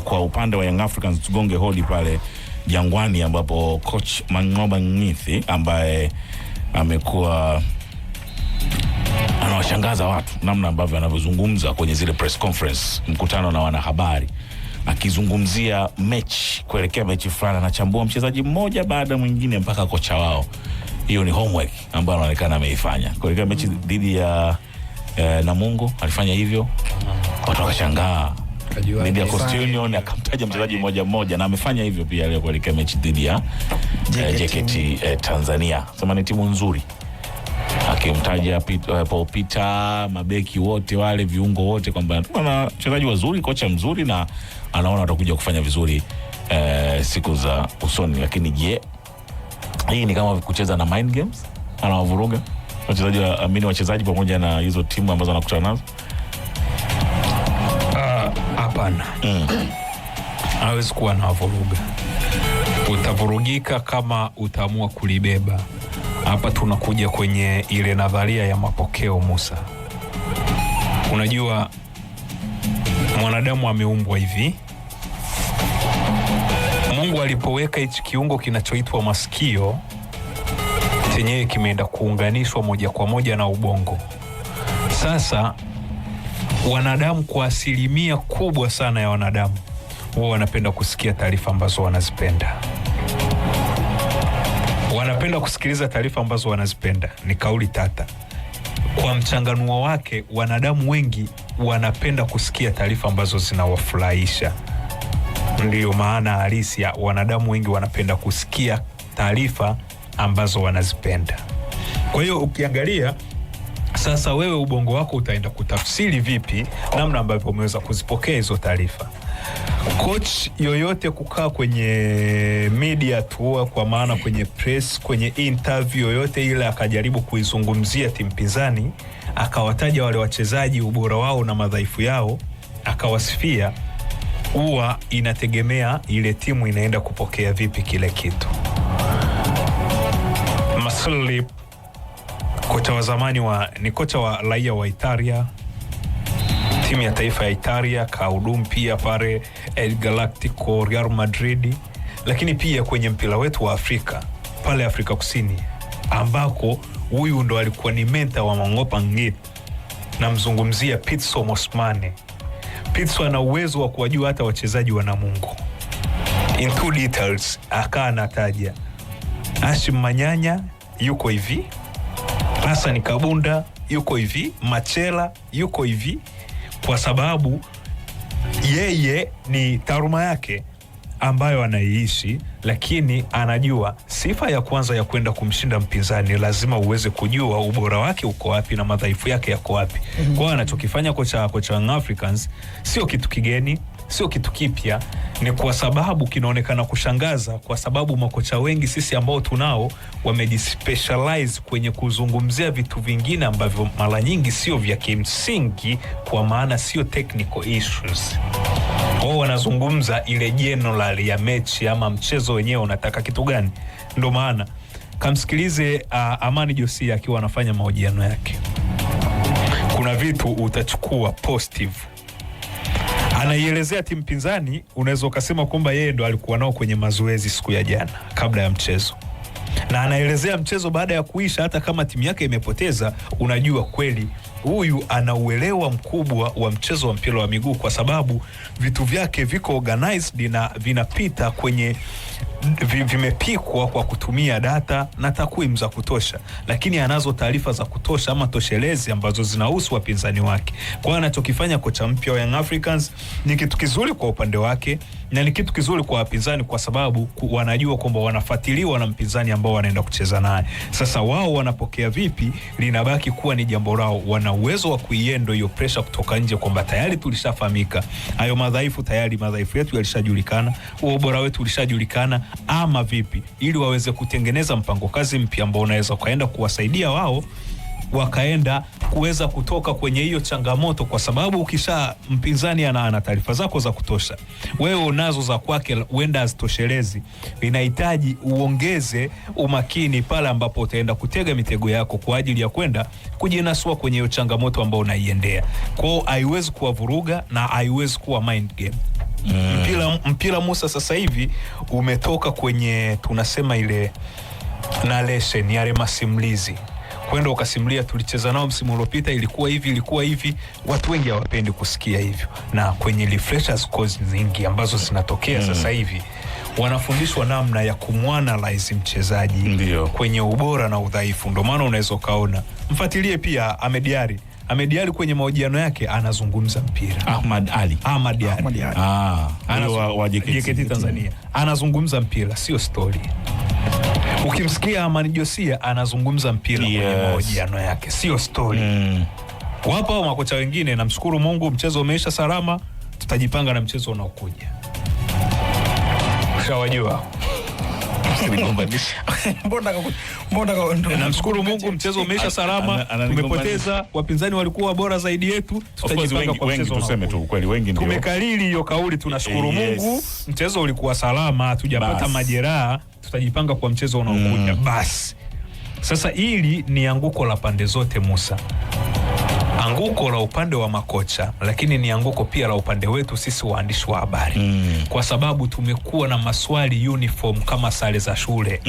kwa upande wa Young Africans tugonge hodi pale Jangwani ambapo coach Mang'oba Ngithi ambaye amekuwa anawashangaza watu namna ambavyo anavyozungumza kwenye zile press conference, mkutano na wanahabari, akizungumzia mechi, kuelekea mechi fulani, anachambua mchezaji mmoja baada mwingine mpaka kocha wao. Hiyo ni homework ambayo anaonekana ameifanya. Kuelekea mechi dhidi ya Namungo alifanya hivyo, watu wakashangaa. Dhidi ya Coast Union akamtaja mchezaji mmoja na amefanya hivyo pia leo kuelekea mechi dhidi ya JKT Tanzania. Sema ni timu nzuri, akimtaja Paul Peter, mabeki wote wale, viungo wote, kwamba wana wachezaji wazuri, kocha mzuri, na anaona watakuja kufanya vizuri siku za usoni. Lakini je, hii ni kama kucheza na mind games? Anawavuruga wachezaji pamoja na hizo timu ambazo anakutana nazo? Hapana. Hawezi kuwa na wavuruga. Utavurugika kama utaamua kulibeba. Hapa tunakuja kwenye ile nadharia ya mapokeo, Musa. Unajua mwanadamu ameumbwa hivi. Mungu alipoweka hichi kiungo kinachoitwa masikio, chenyewe kimeenda kuunganishwa moja kwa moja na ubongo. Sasa wanadamu, kwa asilimia kubwa sana ya wanadamu, wao wanapenda kusikia taarifa ambazo wanazipenda. Wanapenda kusikiliza taarifa ambazo wanazipenda. Ni kauli tata. Kwa mchanganuo wake, wanadamu wengi wanapenda kusikia taarifa ambazo zinawafurahisha. Ndiyo maana halisi ya wanadamu wengi wanapenda kusikia taarifa ambazo wanazipenda. Kwa hiyo ukiangalia sasa, wewe ubongo wako utaenda kutafsiri vipi namna ambavyo umeweza kuzipokea hizo taarifa. Coach yoyote kukaa kwenye media tour, kwa maana kwenye press, kwenye interview yoyote ile, akajaribu kuizungumzia timu pinzani, akawataja wale wachezaji, ubora wao na madhaifu yao, akawasifia, huwa inategemea ile timu inaenda kupokea vipi kile kitu. Masuli, kocha wa zamani ni kocha wa raia wa Italia, timu ya taifa ya Italia, kahudumu pia pale El Galactico, Real Madrid, lakini pia kwenye mpira wetu wa Afrika pale Afrika Kusini, ambako huyu ndo alikuwa ni mentor wa Mang'oba Ngithi. Namzungumzia Pitso Mosimane. Pitso ana uwezo wa kuwajua hata wachezaji wa Namungo in two details. Akaa anataja Hashim Manyanya yuko hivi, Hassan Kabunda yuko hivi, Machela yuko hivi, kwa sababu yeye ni taaluma yake ambayo anaiishi, lakini anajua sifa ya kwanza ya kwenda kumshinda mpinzani lazima uweze kujua ubora wake uko wapi na madhaifu yake yako wapi. Kwa hiyo anachokifanya kocha Young Africans sio kitu kigeni, sio kitu kipya, ni kwa sababu kinaonekana kushangaza, kwa sababu makocha wengi sisi ambao tunao wamejispecialize kwenye kuzungumzia vitu vingine ambavyo mara nyingi sio vya kimsingi, kwa maana sio technical issues. Wao wanazungumza ile general ya mechi ama mchezo wenyewe unataka kitu gani. Ndio maana kamsikilize Amani Josia akiwa anafanya mahojiano yake. Kuna vitu utachukua positive. Anaielezea timu pinzani, unaweza ukasema kwamba yeye ndo alikuwa nao kwenye mazoezi siku ya jana kabla ya mchezo. Na anaelezea mchezo baada ya kuisha, hata kama timu yake imepoteza, unajua kweli huyu ana uelewa mkubwa wa mchezo wa mpira wa miguu, kwa sababu vitu vyake viko organized na vinapita kwenye vimepikwa kwa kutumia data na takwimu za kutosha, lakini anazo taarifa za kutosha ama toshelezi ambazo zinahusu wapinzani wake. Kwa anachokifanya kocha mpya wa Young Africans ni kitu kizuri kwa upande wake na ni kitu kizuri kwa wapinzani, kwa sababu wanajua kwamba wanafuatiliwa na mpinzani ambao wanaenda kucheza naye. Sasa wao wanapokea vipi linabaki kuwa ni jambo lao. Wana uwezo wa kuiendo hiyo pressure kutoka nje, kwamba tayari tulishafahamika hayo madhaifu, tayari madhaifu yetu yalishajulikana, ubora wetu ulishajulikana, ama vipi, ili waweze kutengeneza mpango kazi mpya ambao unaweza kaenda kuwasaidia wao wakaenda kuweza kutoka kwenye hiyo changamoto, kwa sababu ukisha mpinzani ana taarifa zako za kutosha, wewe unazo za kwake, huenda azitoshelezi. Inahitaji uongeze umakini pale ambapo utaenda kutega mitego yako kwa ajili ya kwenda kujinasua kwenye hiyo changamoto ambayo unaiendea. Kwa hiyo haiwezi kuwa vuruga na haiwezi kuwa mind game. Mpira Musa sasa hivi umetoka kwenye tunasema ile narration, yale masimulizi, kwenda ukasimulia tulicheza nao msimu uliopita ilikuwa hivi. Watu wengi hawapendi kusikia hivyo, na kwenye refreshers course nyingi ambazo zinatokea sasa hivi wanafundishwa namna ya kumwanalyze mchezaji kwenye ubora na udhaifu. Ndio maana unaweza kaona, mfuatilie pia Ahmed Ally kwenye mahojiano yake anazungumza mpira. Ahmed Ally wa JKT Tanzania anazungumza mpira, sio story. Ukimsikia Amani Josia anazungumza mpira kwenye mahojiano yake, sio story. Wapo makocha wengine, namshukuru Mungu mchezo umeisha salama, tutajipanga na mchezo unaokuja. Ushawajua. Namshukuru Mungu mchezo umeisha salama, tumepoteza, wapinzani walikuwa bora zaidi yetu, tutajipanga kwa mchezo. Tuseme tu kweli, wengi ndio tumekalili hiyo kauli, tunashukuru Mungu mchezo ulikuwa salama, hatujapata majeraha, tutajipanga kwa mchezo unaokuja. Basi sasa hili ni anguko la pande zote Musa, anguko la upande wa makocha, lakini ni anguko pia la upande wetu sisi waandishi wa habari, kwa sababu tumekuwa na maswali uniform kama sare za shule.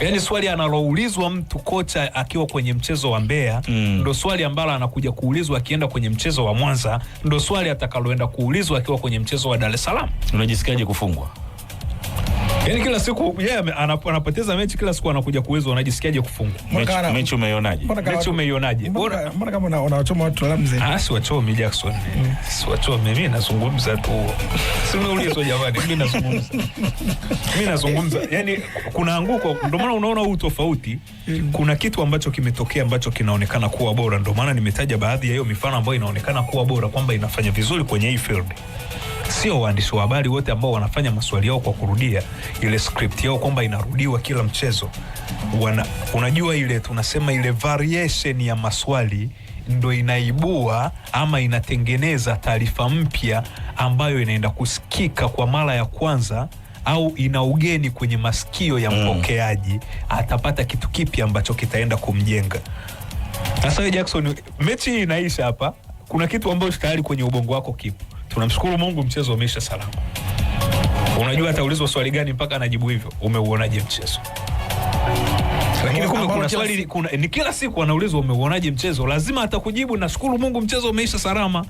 Yaani swali analoulizwa mtu kocha akiwa kwenye mchezo wa Mbeya ndo swali ambalo anakuja kuulizwa akienda kwenye mchezo wa Mwanza, ndo swali atakaloenda kuulizwa akiwa kwenye mchezo wa Dar es Salaam. Unajisikiaje kufungwa? Yaani kila siku anapoteza mechi, kila siku anakuja kuulizwa unajisikiaje kufungwa. Mechi umeionaje? Mbona kama unawachoma watu la mzee? Siwachomi Jackson. Siwachomi, mimi nazungumza tu. Si unaulizwa jamani, mimi nazungumza. Yaani kuna anguko, ndio maana unaona huu tofauti. Kuna kitu ambacho kimetokea ambacho kinaonekana kuwa bora, ndio maana nimetaja baadhi ya hiyo mifano ambayo inaonekana kuwa bora kwamba inafanya vizuri kwenye hii field. Sio waandishi wa habari wote ambao wanafanya maswali yao kwa kurudia ile script yao kwamba inarudiwa kila mchezo. Unajua ile tunasema ile variation ya maswali ndo inaibua ama inatengeneza taarifa mpya ambayo inaenda kusikika kwa mara ya kwanza, au ina ugeni kwenye masikio ya mpokeaji. Atapata kitu kipi ambacho kitaenda kumjenga. Sasa Jackson, mechi inaisha hapa, kuna kitu ambacho tayari kwenye ubongo wako kipo. Tunamshukuru Mungu mchezo umeisha salama. Unajua ataulizwa swali gani mpaka anajibu hivyo? Umeuonaje mchezo? Lakini kuna swali ni kila siku anaulizwa umeuonaje mchezo, lazima atakujibu nashukuru Mungu mchezo umeisha salama.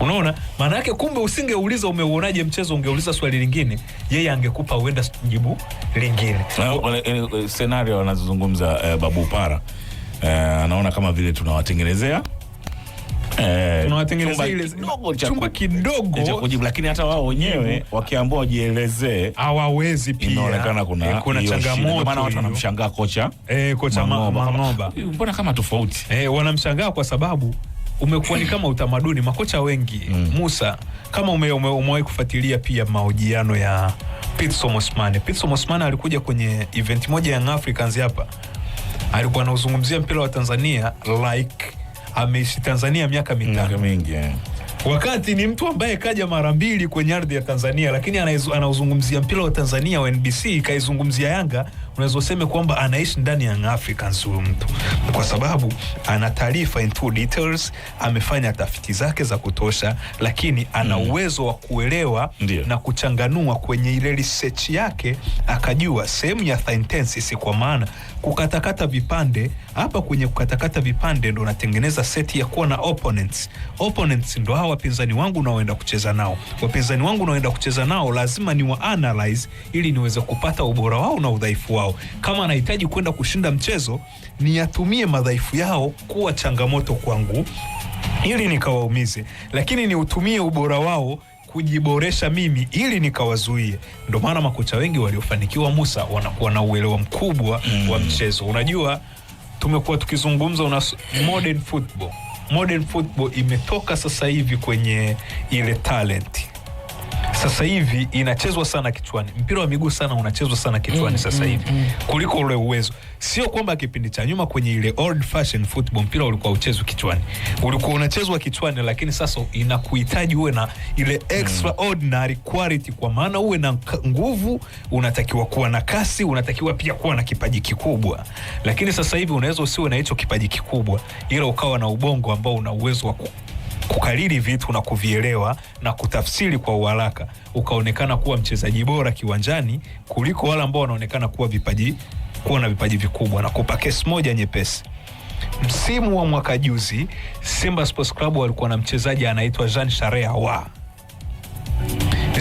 Unaona? Maana yake kumbe usingeuliza umeuonaje mchezo, ungeuliza swali lingine, yeye angekupa huenda jibu lingine. Scenario wanazozungumza Babu Para, anaona kama vile tunawatengenezea tunawatengenezea ile chumba kidogo cha kujibu, lakini hata wao wenyewe wakiambiwa wajielezee hawawezi. Pia inaonekana kuna changamoto, maana watu wanamshangaa kocha Mang'oba. Mbona kama tofauti? Wanamshangaa kwa sababu umekuwa ni kama utamaduni. Makocha wengi Musa, kama umewahi kufuatilia pia mahojiano ya Pitso Mosimane alikuja kwenye event moja ya Young Africans hapa, alikuwa anazungumzia mpira wa Tanzania like ameishi Tanzania miaka mingi. Wakati ni mtu ambaye kaja mara mbili kwenye ardhi ya Tanzania, lakini anauzungumzia mpira wa Tanzania wa NBC, kaizungumzia Yanga, unaweza useme kwamba anaishi ndani ya Young Africans huyu mtu, kwa sababu ana taarifa into details, amefanya tafiti zake za kutosha, lakini ana uwezo wa kuelewa na kuchanganua kwenye ile research yake, akajua sehemu ya synthesis, kwa maana kukatakata vipande. Hapa kwenye kukatakata vipande ndo natengeneza seti ya kuwa na opponents ndo hawa wapinzani wangu naoenda kucheza nao. Wapinzani wangu naoenda kucheza nao lazima ni wa analyze ili niweze kupata ubora wao na udhaifu wao. Kama anahitaji kwenda kushinda mchezo, ni yatumie madhaifu yao kuwa changamoto kwangu ili nikawaumize, lakini ni utumie ubora wao kujiboresha mimi ili nikawazuie. Ndio maana makocha wengi waliofanikiwa Musa wanakuwa na uelewa mkubwa wa mchezo. Unajua tumekuwa tukizungumza modern football imetoka sasa hivi kwenye ile talent. Sasa hivi inachezwa sana kichwani. Mpira wa miguu sana unachezwa sana kichwani sasa hivi kuliko ule uwezo. Sio kwamba kipindi cha nyuma kwenye ile old fashion football mpira ulikuwa uchezwa kichwani. Ulikuwa unachezwa kichwani, lakini sasa inakuhitaji uwe na ile extraordinary quality, kwa maana uwe na nguvu, unatakiwa kuwa na kasi, unatakiwa pia kuwa na kipaji kikubwa. Lakini sasa hivi unaweza usiwe na hicho kipaji kikubwa, ila ukawa na ubongo ambao una uwezo wa kukariri vitu na kuvielewa na kutafsiri kwa uharaka, ukaonekana kuwa mchezaji bora kiwanjani kuliko wale ambao wanaonekana kuwa na vipaji vikubwa. Na kupa kesi moja nyepesi. Msimu wa mwaka juzi Simba Sports Club walikuwa na mchezaji anaitwa Jean Charles Ahoua.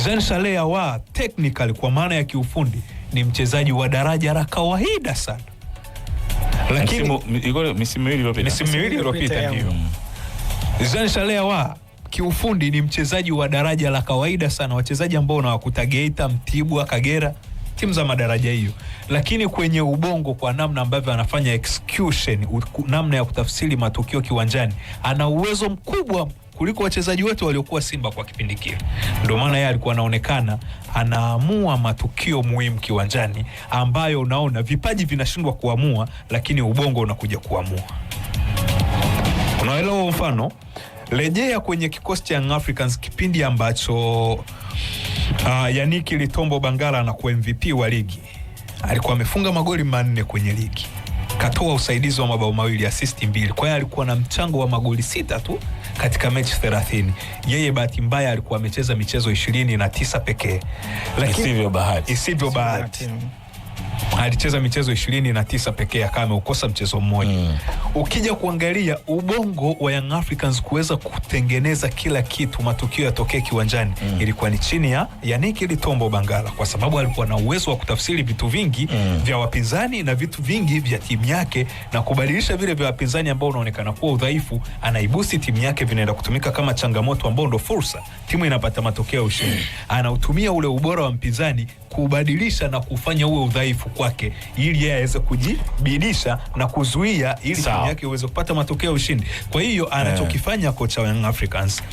Jean Charles Ahoua technical, kwa maana ya kiufundi, ni mchezaji wa daraja la kawaida sana. Lakini misimu miwili iliyopita ndio. Jean Charles Ahoua kiufundi ni mchezaji wa daraja la kawaida sana, wachezaji ambao unawakuta Geita, Mtibwa, Kagera, timu za madaraja hiyo. Lakini kwenye ubongo, kwa namna ambavyo anafanya execution, namna ya kutafsiri matukio kiwanjani, ana uwezo mkubwa kuliko wachezaji wote waliokuwa Simba kwa kipindi kile. Ndio maana yeye alikuwa anaonekana anaamua matukio muhimu kiwanjani, ambayo unaona vipaji vinashindwa kuamua, lakini ubongo unakuja kuamua. Unaelewa? Mfano, rejea kwenye kikosi cha Young Africans kipindi ambacho Yannick Litombo Bangala anakuwa MVP wa ligi. Alikuwa amefunga magoli 4 kwenye ligi, katoa usaidizi wa mabao 2, assist 2. Kwa hiyo alikuwa na mchango wa magoli 6 tu katika mechi 30. Yeye bahati mbaya alikuwa amecheza michezo 29 pekee. Lakini isivyo bahati alicheza michezo 29 pekee, akawa ameukosa mchezo mmoja. Ukija kuangalia ubongo wa Young Africans kuweza kutengeneza kila kitu, matukio yatokee kiwanjani, ilikuwa ni chini ya Yannick Litombo Bangala, kwa sababu alikuwa na uwezo wa kutafsiri vitu vingi vya wapinzani na vitu vingi vya timu yake, na kubadilisha vile vya wapinzani ambao unaonekana kuwa udhaifu, anaibusi timu yake, vinaenda kutumika kama changamoto ambao ndo fursa, timu inapata matokeo ushindi. Anautumia ule ubora wa mpinzani kubadilisha na kufanya uwe udhaifu kwake, ili yeye aweze kujibidisha na kuzuia, ili timu yake iweze kupata matokeo ushindi. Kwa hiyo anachokifanya kocha wa Young Africans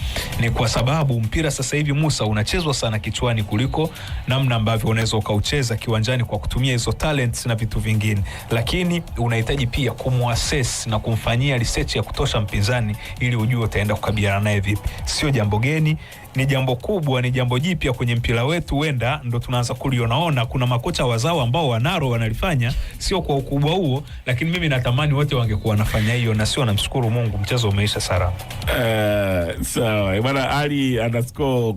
ni, kwa sababu mpira sasa hivi Musa unachezwa sana kichwani kuliko namna ambavyo unaweza ukaucheza kiwanjani kwa kutumia hizo talents na vitu vingine, lakini unahitaji pia kumuassess na kumfanyia research ya kutosha mpinzani, ili ujue utaenda kukabiliana naye vipi. Sio jambo geni, ni jambo kubwa, ni jambo jipya kwenye mpira wetu. Wenda ndo tunaanza kulionaona. Kuna makocha wazao ambao wanalifanya, sio kwa ukubwa huo, lakini mimi natamani wote wangekuwa wanafanya hiyo, na sio, namshukuru Mungu mchezo umeisha salama. Sawa bwana Ali _